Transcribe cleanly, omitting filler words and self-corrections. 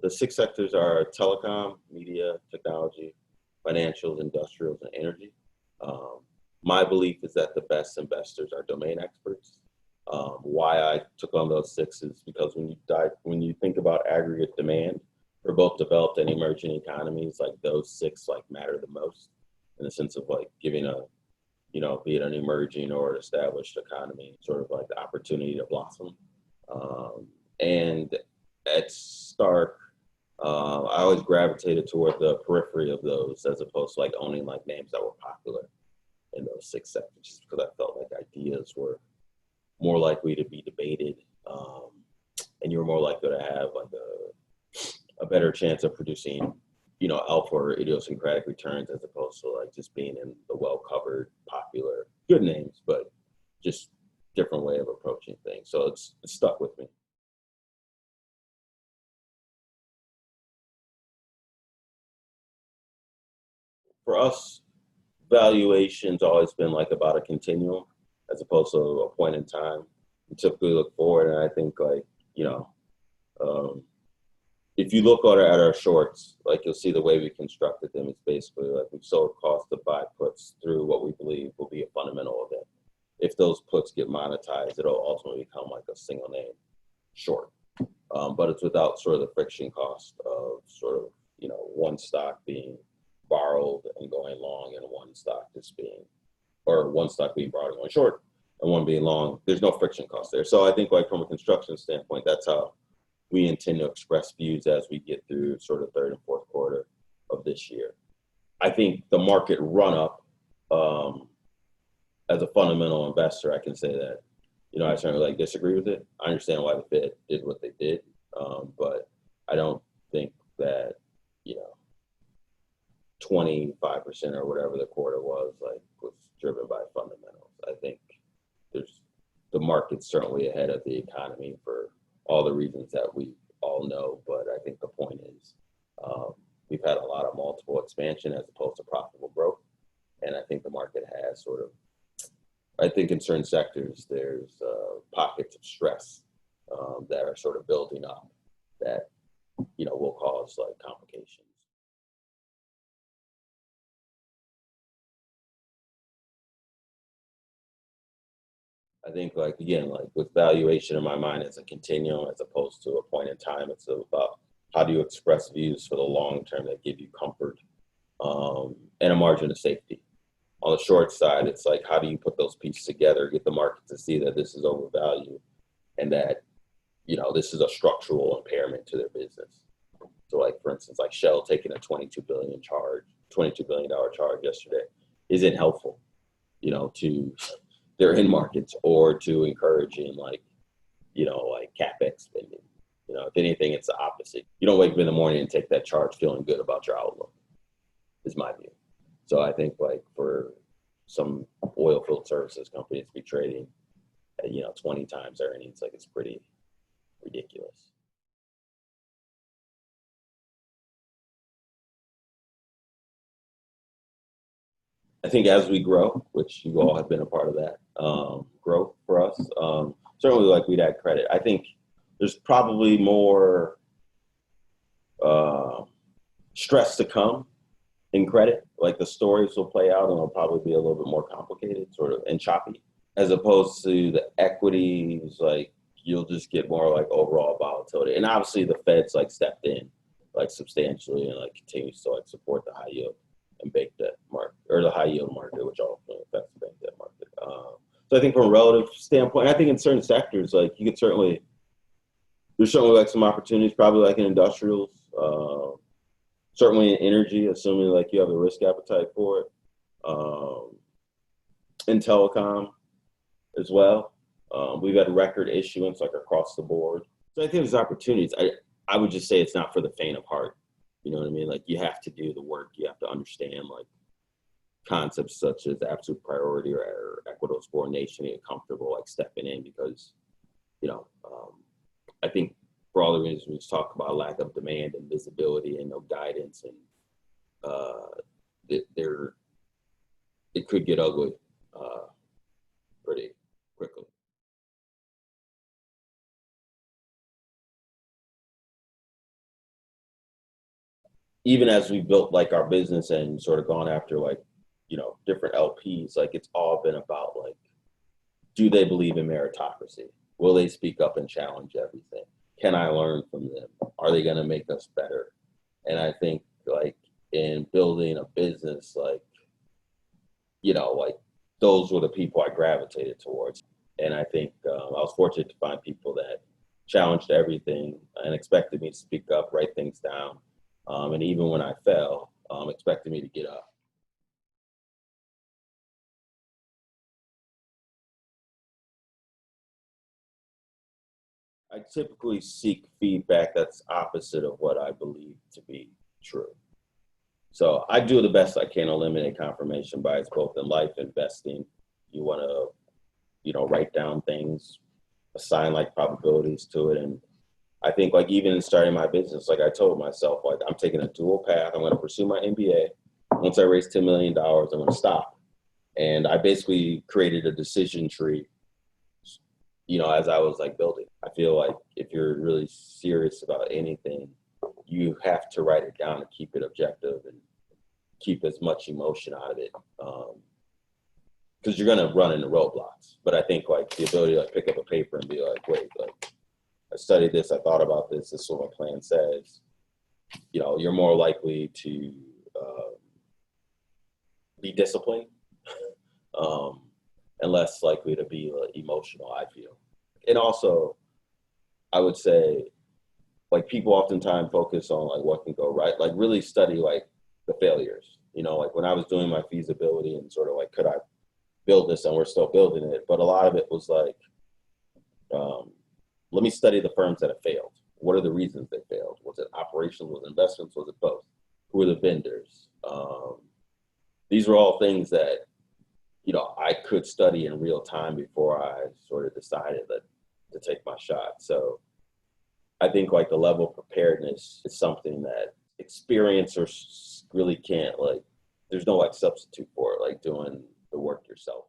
The six sectors are telecom, media, technology, financials, industrials, and energy. Um, my belief is that the best investors are domain experts. Why I took on those six is because when you think about aggregate demand for both developed and emerging economies, like those six like matter the most in the sense of like giving a, be it an emerging or an established economy, sort of like the opportunity to blossom. And at Stark, I always gravitated toward the periphery of those as opposed to like owning like names that were popular in those six sectors, just because I felt like ideas were more likely to be debated, and you were more likely to have like a better chance of producing, alpha or idiosyncratic returns as opposed to like just being in the well-covered, popular, good names, but just different way of approaching things. So it's stuck with me. For us, valuation's always been like about a continuum as opposed to a point in time. We typically look forward, and I think like, um, if you look at our shorts, like you'll see the way we constructed them. It's basically like we've sold cost to buy puts through what we believe will be a fundamental event. If those puts get monetized, it'll ultimately become like a single name short. But it's without sort of the friction cost of sort of, one stock being borrowed and going long and one stock just being, or one stock being borrowed and going short and one being long. There's no friction cost there. So I think like from a construction standpoint, that's how we intend to express views as we get through sort of third and fourth quarter of this year. I think the market run up, as a fundamental investor, I can say that, I certainly like disagree with it. I understand why the Fed did what they did, but I don't think that, 25% or whatever the quarter was driven by fundamentals. I think there's the market's certainly ahead of the economy for all the reasons that we all know. But I think the point is, we've had a lot of multiple expansion as opposed to profitable growth. And I think the market has sort of, I think in certain sectors, there's pockets of stress that are sort of building up that, will cause like complications. I think like, again, like with valuation in my mind, it's a continuum as opposed to a point in time. It's about how do you express views for the long term that give you comfort, and a margin of safety. On the short side, it's like, how do you put those pieces together, get the market to see that this is overvalued and that, this is a structural impairment to their business. So like, for instance, like Shell taking a $22 billion charge yesterday isn't helpful, to their end markets or to encouraging like, like CapEx spending. If anything, it's the opposite. You don't wake up in the morning and take that charge feeling good about your outlook, is my view. So I think like for some oil field services companies to be trading at, 20 times earnings, like it's pretty ridiculous. I think as we grow, which you all have been a part of that, growth for us, certainly like we'd add credit. I think there's probably more uh, stress to come in credit. Like the stories will play out and it'll probably be a little bit more complicated, sort of, and choppy, as opposed to the equities. Like you'll just get more like overall volatility, and obviously the Fed's like stepped in like substantially and like continues to like support the high yield and bank debt market, or the high yield market, which ultimately affects the bank debt market. So I think from a relative standpoint, I think in certain sectors, like you could certainly, there's certainly like some opportunities, probably like in industrials, certainly in energy, assuming like you have a risk appetite for it, in telecom as well. We've had record issuance like across the board. So I think there's opportunities. I would just say it's not for the faint of heart. You know what I mean? Like you have to do the work. You have to understand like concepts such as absolute priority or equitable subordination, and get comfortable like stepping in because, I think for all the reasons we just talked about, lack of demand and visibility and no guidance, and there it could get ugly pretty quickly. even as we built like our business and sort of gone after like, different LPs, like it's all been about like, do they believe in meritocracy? Will they speak up and challenge everything? Can I learn from them? Are they going to make us better? And I think like in building a business, like those were the people I gravitated towards. And I think I was fortunate to find people that challenged everything and expected me to speak up, write things down. And even when I fell, expected me to get up. I typically seek feedback that's opposite of what I believe to be true. So I do the best I can to eliminate confirmation bias, both in life investing. You want to, write down things, assign like probabilities to it. And I think like even in starting my business, like I told myself, like I'm taking a dual path. I'm going to pursue my MBA. Once I raise $10 million, I'm going to stop. And I basically created a decision tree, as I was like building. I feel like if you're really serious about anything, you have to write it down and keep it objective and keep as much emotion out of it. Because you're going to run into roadblocks. But I think like the ability to like pick up a paper and be like, wait, like I studied this, I thought about this is what my plan says. You're more likely to be disciplined and less likely to be emotional, I feel. And also, I would say, like people oftentimes focus on like what can go right, like really study like the failures. Like when I was doing my feasibility and sort of like, could I build this, and we're still building it. But a lot of it was like, let me study the firms that have failed. What are the reasons they failed? Was it operations? Was it investments? Was it both? Who are the vendors? These were all things that, I could study in real time before I sort of decided that to take my shot. So I think like the level of preparedness is something that experiencers really can't like, there's no like substitute for it, like doing the work yourself.